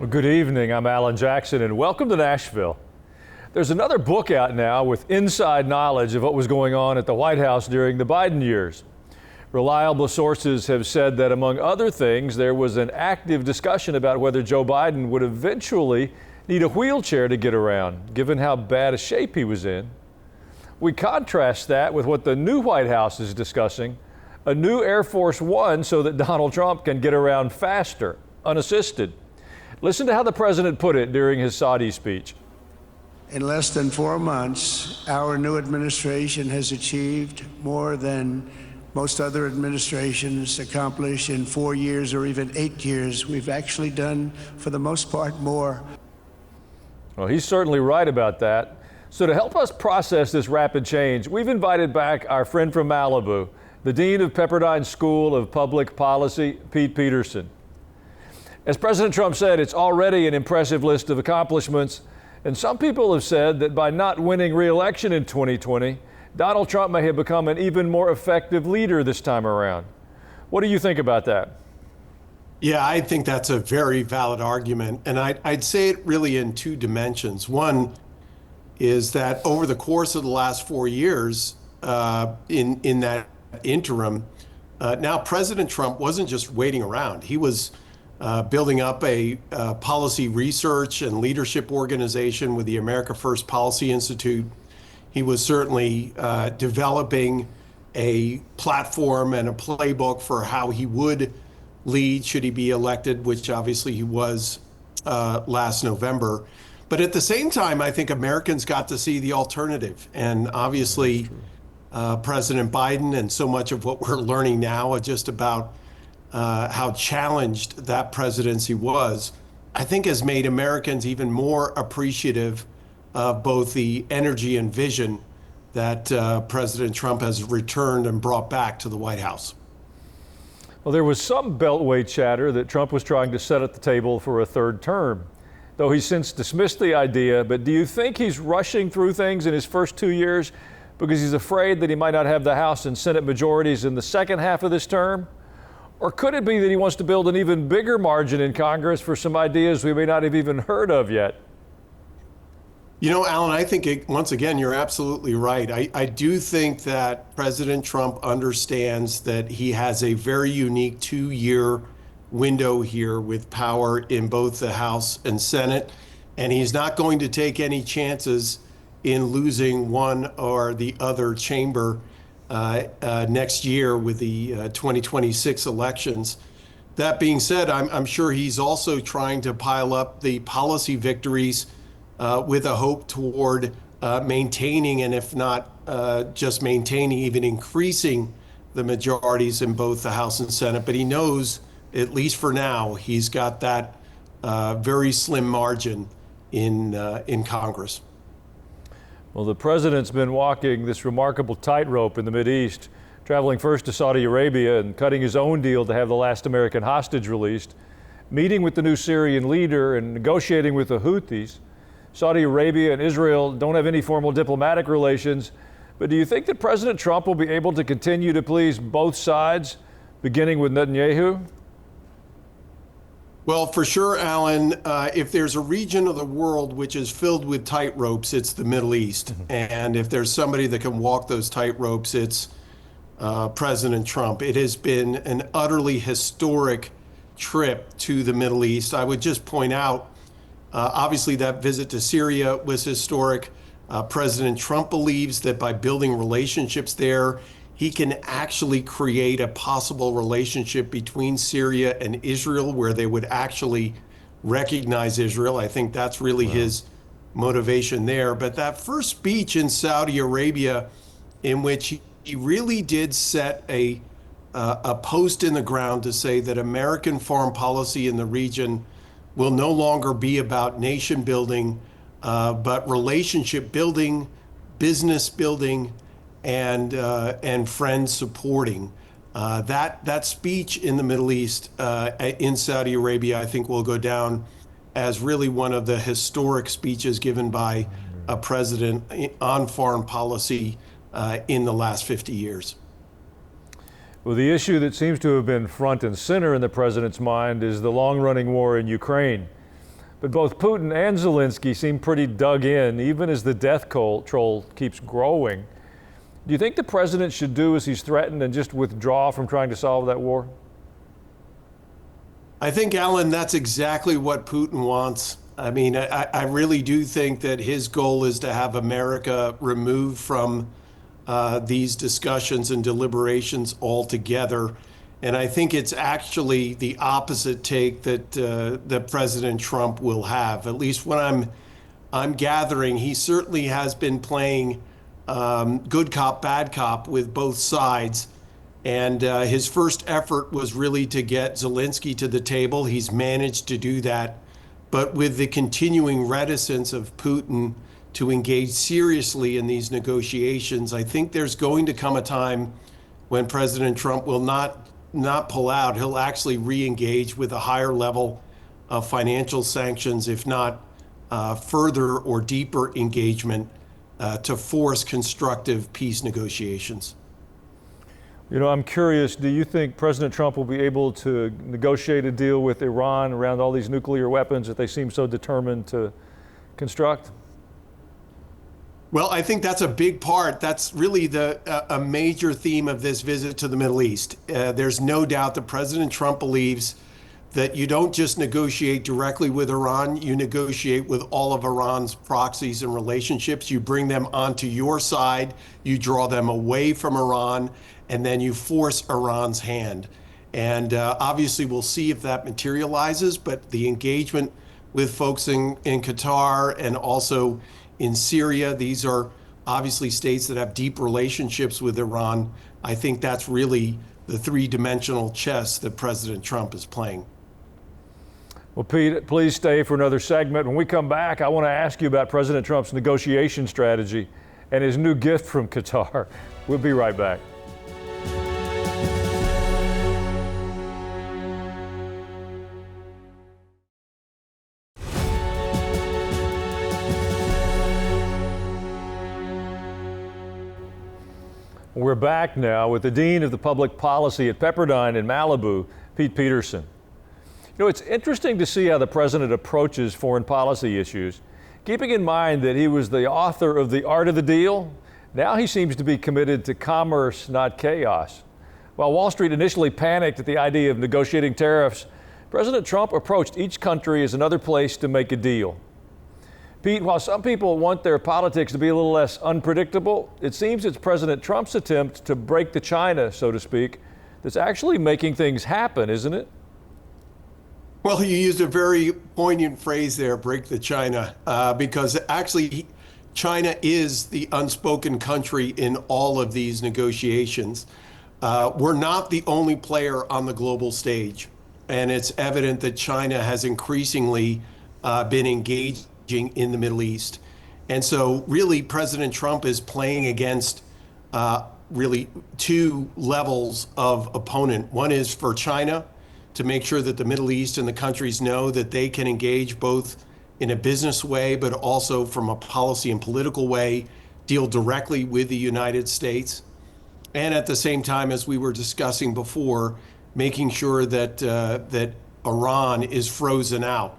Well, good evening. I'm Alan Jackson, and welcome to Nashville. There's another book out now with inside knowledge of what was going on at the White House during the Biden years. Reliable sources have said that, among other things, there was an active discussion about whether Joe Biden would eventually need a wheelchair to get around, given how bad a shape he was in. We contrast that with what the new White House is discussing, a new Air Force One so that Donald Trump can get around faster, unassisted. Listen to how the president put it during his Saudi speech. In less than 4 months, our new administration has achieved more than most other administrations accomplish in 4 years or even 8 years. We've actually done, for the most part, more. Well, he's certainly right about that. So to help us process this rapid change, we've invited back our friend from Malibu, the Dean of Pepperdine School of Public Policy, Pete Peterson. As President Trump said, it's already an impressive list of accomplishments, and some people have said that by not winning re-election in 2020, Donald Trump may have become an even more effective leader this time around. What do you think about that? Yeah, I think that's a very valid argument, and I'd say it really in two dimensions. One is that over the course of the last 4 years, in that interim, now President Trump wasn't just waiting around. He was building up a policy research and leadership organization with the America First Policy Institute. He was certainly developing a platform and a playbook for how he would lead should he be elected, which obviously he was last November. But at the same time, I think Americans got to see the alternative. And obviously, President Biden and so much of what we're learning now just about how challenged that presidency was, I think has made Americans even more appreciative of both the energy and vision that President Trump has returned and brought back to the White House. Well, there was some beltway chatter that Trump was trying to set at the table for a third term, though he's since dismissed the idea. But do you think he's rushing through things in his first 2 years because he's afraid that he might not have the House and Senate majorities in the second half of this term? Or could it be that he wants to build an even bigger margin in Congress for some ideas we may not have even heard of yet? You know, Alan, I think, once again, you're absolutely right. I do think that President Trump understands that he has a very unique 2-year window here with power in both the House and Senate, and he's not going to take any chances in losing one or the other chamber next year with the 2026 elections. That being said, I'm sure he's also trying to pile up the policy victories with a hope toward maintaining, and if not just maintaining, even increasing the majorities in both the House and Senate. But he knows, at least for now, he's got that very slim margin in Congress. Well, the president's been walking this remarkable tightrope in the Mideast, traveling first to Saudi Arabia and cutting his own deal to have the last American hostage released, meeting with the new Syrian leader and negotiating with the Houthis. Saudi Arabia and Israel don't have any formal diplomatic relations, but do you think that President Trump will be able to continue to please both sides, beginning with Netanyahu? Well, for sure, Alan, if there's a region of the world which is filled with tightropes, it's the Middle East. And if there's somebody that can walk those tightropes, it's President Trump. It has been an utterly historic trip to the Middle East. I would just point out, obviously, that visit to Syria was historic. President Trump believes that by building relationships there, he can actually create a possible relationship between Syria and Israel where they would actually recognize Israel. I think that's really his motivation there. But that first speech in Saudi Arabia, in which he really did set a post in the ground to say that American foreign policy in the region will no longer be about nation building, but relationship building, business building, and friends supporting. That speech in the Middle East, in Saudi Arabia, I think will go down as really one of the historic speeches given by a president on foreign policy in the last 50 years. Well, the issue that seems to have been front and center in the president's mind is the long-running war in Ukraine. But both Putin and Zelensky seem pretty dug in, even as the death toll keeps growing. Do you think the president should do as he's threatened and just withdraw from trying to solve that war? I think, Alan, that's exactly what Putin wants. I mean, I really do think that his goal is to have America removed from these discussions and deliberations altogether. And I think it's actually the opposite take that President Trump will have. At least what I'm gathering, he certainly has been playing good cop, bad cop with both sides. And his first effort was really to get Zelensky to the table. He's managed to do that. But with the continuing reticence of Putin to engage seriously in these negotiations, I think there's going to come a time when President Trump will not pull out. He'll actually re-engage with a higher level of financial sanctions, if not further or deeper engagement to force constructive peace negotiations. You know, I'm curious, do you think President Trump will be able to negotiate a deal with Iran around all these nuclear weapons that they seem so determined to construct? Well, I think that's a big part. That's really a major theme of this visit to the Middle East. There's no doubt that President Trump believes that you don't just negotiate directly with Iran, you negotiate with all of Iran's proxies and relationships. You bring them onto your side, you draw them away from Iran, and then you force Iran's hand. And obviously we'll see if that materializes, but the engagement with folks in Qatar and also in Syria, these are obviously states that have deep relationships with Iran. I think that's really the three-dimensional chess that President Trump is playing. Well, Pete, please stay for another segment. When we come back, I want to ask you about President Trump's negotiation strategy and his new gift from Qatar. We'll be right back. We're back now with the Dean of the Public Policy at Pepperdine in Malibu, Pete Peterson. You know, it's interesting to see how the president approaches foreign policy issues. Keeping in mind that he was the author of The Art of the Deal, now he seems to be committed to commerce, not chaos. While Wall Street initially panicked at the idea of negotiating tariffs, President Trump approached each country as another place to make a deal. Pete, while some people want their politics to be a little less unpredictable, it seems it's President Trump's attempt to break the China, so to speak, that's actually making things happen, isn't it? Well, you used a very poignant phrase there, break the China, because actually China is the unspoken country in all of these negotiations. We're not the only player on the global stage, and it's evident that China has increasingly been engaging in the Middle East. And so really President Trump is playing against really two levels of opponent. One is for China to make sure that the Middle East and the countries know that they can engage both in a business way, but also from a policy and political way, deal directly with the United States. And at the same time, as we were discussing before, making sure that that Iran is frozen out,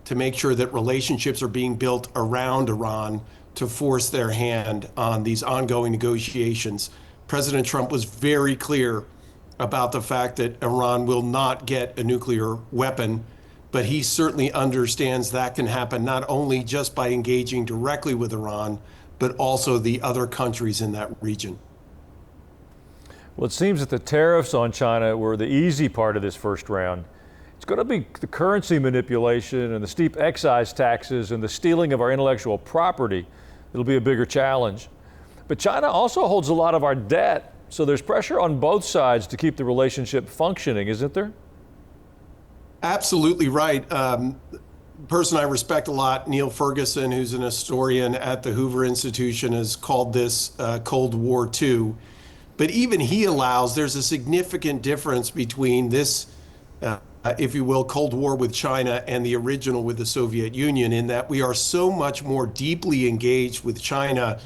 to make sure that relationships are being built around Iran to force their hand on these ongoing negotiations. President Trump was very clear about the fact that Iran will not get a nuclear weapon, but he certainly understands that can happen not only just by engaging directly with Iran, but also the other countries in that region. Well, it seems that the tariffs on China were the easy part of this first round. It's going to be the currency manipulation and the steep excise taxes and the stealing of our intellectual property that'll be a bigger challenge. But China also holds a lot of our debt, so there's pressure on both sides to keep the relationship functioning, isn't there? Absolutely right. Person I respect a lot, Neil Ferguson, who's an historian at the Hoover Institution, has called this Cold War II. But even he allows there's a significant difference between this, if you will, Cold War with China and the original with the Soviet Union, in that we are so much more deeply engaged with China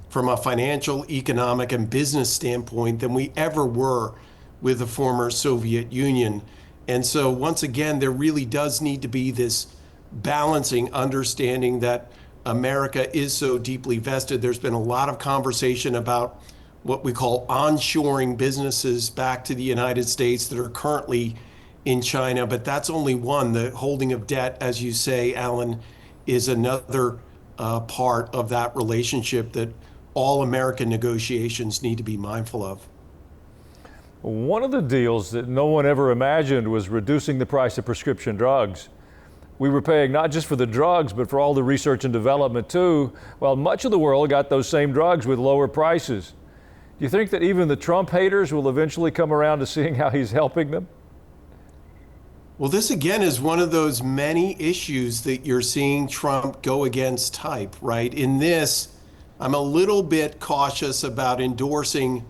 from a financial, economic, and business standpoint than we ever were with the former Soviet Union. And so once again, there really does need to be this balancing, understanding that America is so deeply vested. There's been a lot of conversation about what we call onshoring businesses back to the United States that are currently in China, but that's only one. The holding of debt, as you say, Alan, is another part of that relationship that all American negotiations need to be mindful of. One of the deals that no one ever imagined was reducing the price of prescription drugs. We were paying not just for the drugs, but for all the research and development too, while much of the world got those same drugs with lower prices. Do you think that even the Trump haters will eventually come around to seeing how he's helping them? Well, this again is one of those many issues that you're seeing Trump go against type, right? In this, I'm a little bit cautious about endorsing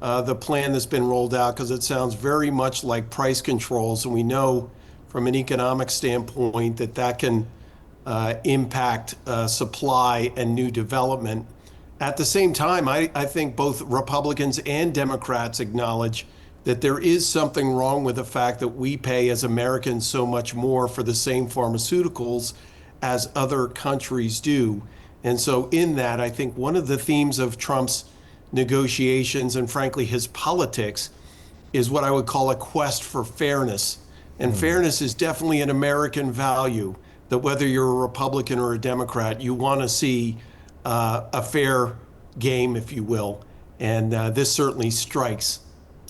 the plan that's been rolled out because it sounds very much like price controls. And we know from an economic standpoint that that can impact supply and new development. At the same time, I think both Republicans and Democrats acknowledge that there is something wrong with the fact that we pay as Americans so much more for the same pharmaceuticals as other countries do. And so in that, I think one of the themes of Trump's negotiations and frankly his politics is what I would call a quest for fairness. And fairness is definitely an American value, that whether you're a Republican or a Democrat, you want to see a fair game, if you will. And this certainly strikes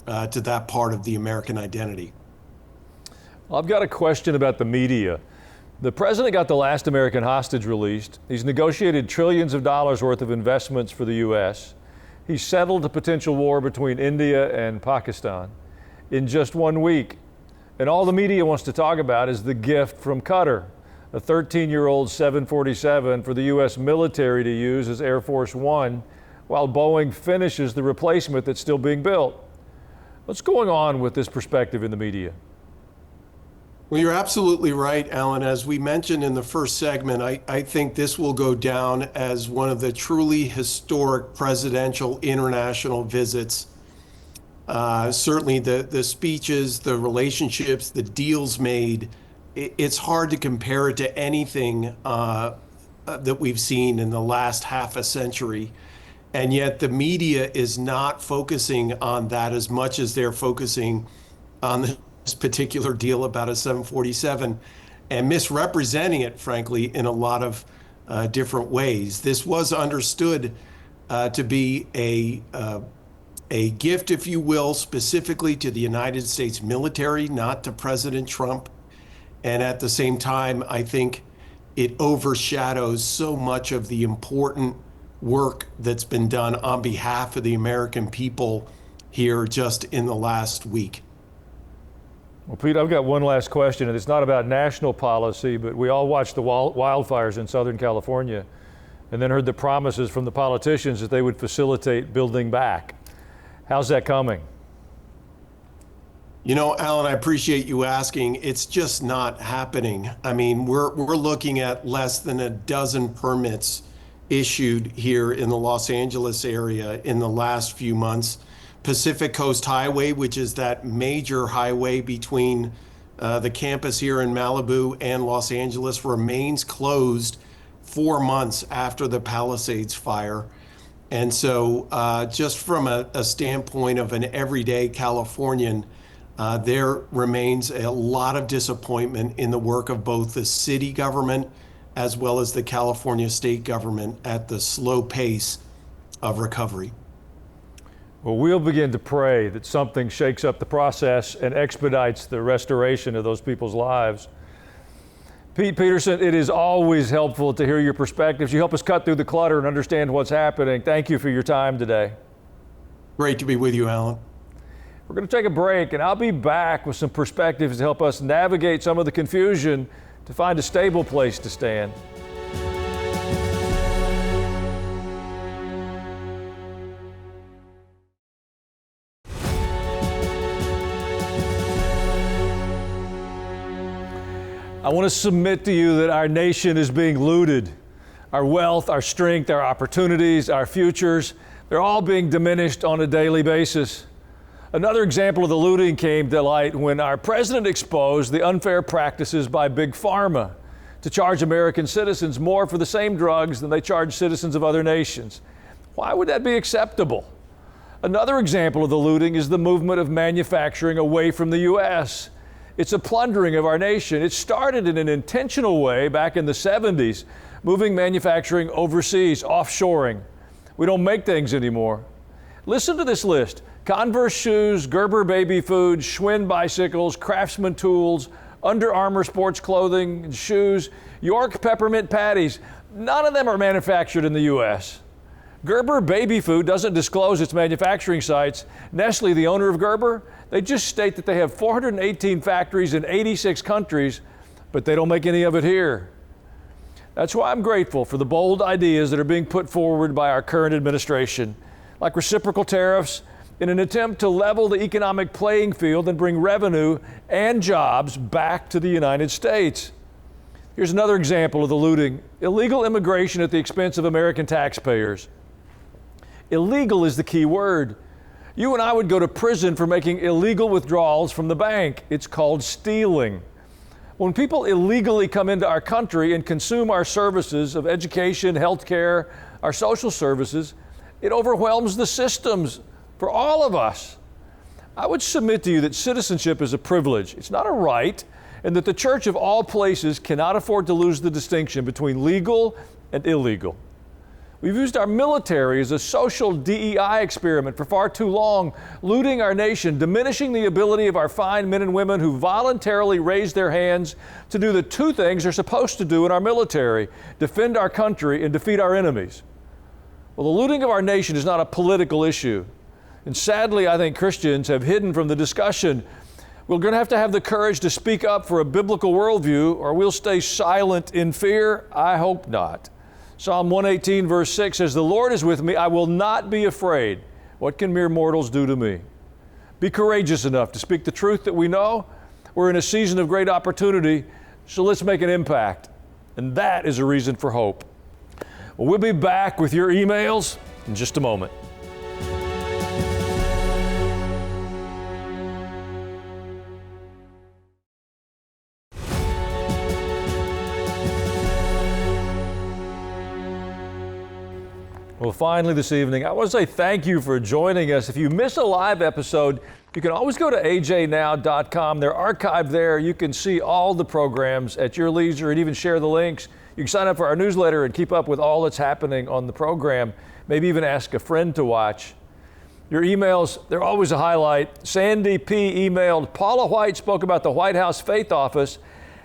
to that part of the American identity. Well, I've got a question about the media. The president got the last American hostage released. He's negotiated trillions of dollars worth of investments for the U.S. He settled a potential war between India and Pakistan in just 1 week. And all the media wants to talk about is the gift from Qatar, a 13-year-old 747 for the U.S. military to use as Air Force One, while Boeing finishes the replacement that's still being built. What's going on with this perspective in the media? Well, you're absolutely right, Alan. As we mentioned in the first segment, I think this will go down as one of the truly historic presidential international visits. Certainly the speeches, the relationships, the deals made, it's hard to compare it to anything that we've seen in the last half a century. And yet the media is not focusing on that as much as they're focusing on this particular deal about a 747 and misrepresenting it, frankly, in a lot of different ways. This was understood to be a gift, if you will, specifically to the United States military, not to President Trump. And at the same time, I think it overshadows so much of the important work that's been done on behalf of the American people here just in the last week. Well, Pete, I've got one last question, and it's not about national policy, but we all watched the wildfires in Southern California and then heard the promises from the politicians that they would facilitate building back. How's that coming? You know, Alan, I appreciate you asking. It's just not happening. I mean, we're looking at less than a dozen permits issued here in the Los Angeles area in the last few months. Pacific Coast Highway, which is that major highway between the campus here in Malibu and Los Angeles, remains closed 4 months after the Palisades fire. And so just from a standpoint of an everyday Californian, there remains a lot of disappointment in the work of both the city government as well as the California state government at the slow pace of recovery. Well, we'll begin to pray that something shakes up the process and expedites the restoration of those people's lives. Pete Peterson, it is always helpful to hear your perspectives. You help us cut through the clutter and understand what's happening. Thank you for your time today. Great to be with you, Alan. We're going to take a break, and I'll be back with some perspectives to help us navigate some of the confusion to find a stable place to stand. I want to submit to you that our nation is being looted. Our wealth, our strength, our opportunities, our futures, they're all being diminished on a daily basis. Another example of the looting came to light when our president exposed the unfair practices by Big Pharma to charge American citizens more for the same drugs than they charge citizens of other nations. Why would that be acceptable? Another example of the looting is the movement of manufacturing away from the U.S. It's a plundering of our nation. It started in an intentional way back in the 70s, moving manufacturing overseas, offshoring. We don't make things anymore. Listen to this list: Converse shoes, Gerber baby food, Schwinn bicycles, Craftsman tools, Under Armour sports clothing and shoes, York peppermint patties. None of them are manufactured in the U.S. Gerber baby food doesn't disclose its manufacturing sites. Nestle, the owner of Gerber, they just state that they have 418 factories in 86 countries, but they don't make any of it here. That's why I'm grateful for the bold ideas that are being put forward by our current administration, like reciprocal tariffs, in an attempt to level the economic playing field and bring revenue and jobs back to the United States. Here's another example of the looting: illegal immigration at the expense of American taxpayers. Illegal is the key word. You and I would go to prison for making illegal withdrawals from the bank. It's called stealing. When people illegally come into our country and consume our services of education, healthcare, our social services, it overwhelms the systems for all of us. I would submit to you that citizenship is a privilege. It's not a right, and that the church of all places cannot afford to lose the distinction between legal and illegal. We've used our military as a social DEI experiment for far too long, looting our nation, diminishing the ability of our fine men and women who voluntarily raise their hands to do the two things they're supposed to do in our military: defend our country and defeat our enemies. Well, the looting of our nation is not a political issue. And sadly, I think Christians have hidden from the discussion. We're going to have the courage to speak up for a biblical worldview, or we'll stay silent in fear. I hope not. Psalm 118 verse 6 says, "The Lord is with me, I will not be afraid. What can mere mortals do to me?" Be courageous enough to speak the truth that we know. We're in a season of great opportunity, so let's make an impact. And that is a reason for hope. Well, we'll be back with your emails in just a moment. Well, finally this evening, I want to say thank you for joining us. If you miss a live episode, you can always go to ajnow.com. They're archived there. You can see all the programs at your leisure and even share the links. You can sign up for our newsletter and keep up with all that's happening on the program. Maybe even ask a friend to watch. Your emails, they're always a highlight. Sandy P. emailed, "Paula White spoke about the White House Faith Office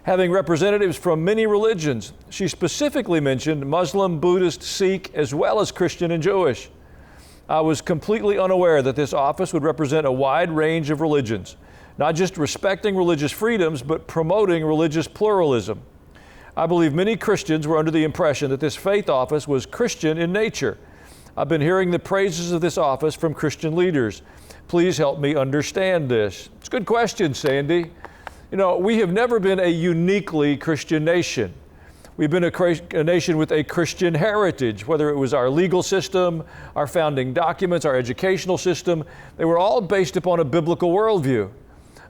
having representatives from many religions. She specifically mentioned Muslim, Buddhist, Sikh, as well as Christian and Jewish. I was completely unaware that this office would represent a wide range of religions, not just respecting religious freedoms, but promoting religious pluralism. I believe many Christians were under the impression that this faith office was Christian in nature. I've been hearing the praises of this office from Christian leaders. Please help me understand this." It's a good question, Sandy. You know, we have never been a uniquely Christian nation. We've been a nation with a Christian heritage, whether it was our legal system, our founding documents, our educational system. They were all based upon a biblical worldview.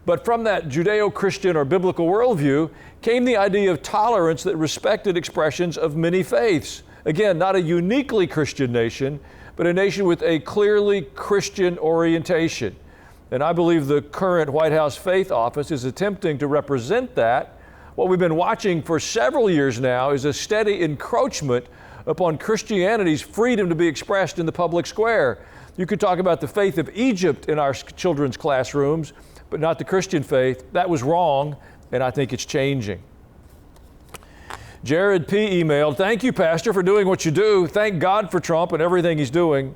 But from that Judeo-Christian or biblical worldview came the idea of tolerance that respected expressions of many faiths. Again, not a uniquely Christian nation, but a nation with a clearly Christian orientation. And I believe the current White House Faith Office is attempting to represent that. What we've been watching for several years now is a steady encroachment upon Christianity's freedom to be expressed in the public square. You could talk about the faith of Egypt in our children's classrooms, but not the Christian faith. That was wrong, and I think it's changing. Jared P. emailed, "Thank you, Pastor, for doing what you do. Thank God for Trump and everything he's doing.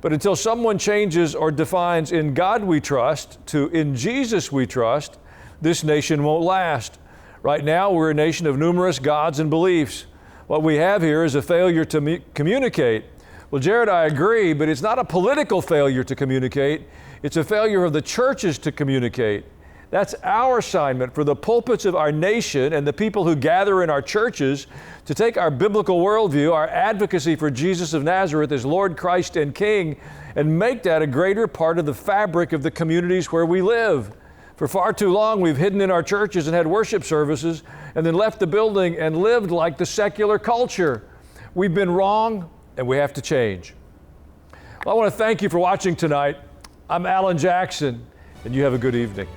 But until someone changes or defines 'in God we trust' to 'in Jesus we trust,' this nation won't last. Right now, we're a nation of numerous gods and beliefs. What we have here is a failure to communicate." Well, Jared, I agree, but it's not a political failure to communicate. It's a failure of the churches to communicate. That's our assignment for the pulpits of our nation and the people who gather in our churches to take our biblical worldview, our advocacy for Jesus of Nazareth as Lord, Christ, and King, and make that a greater part of the fabric of the communities where we live. For far too long, we've hidden in our churches and had worship services and then left the building and lived like the secular culture. We've been wrong, and we have to change. Well, I want to thank you for watching tonight. I'm Alan Jackson, and you have a good evening.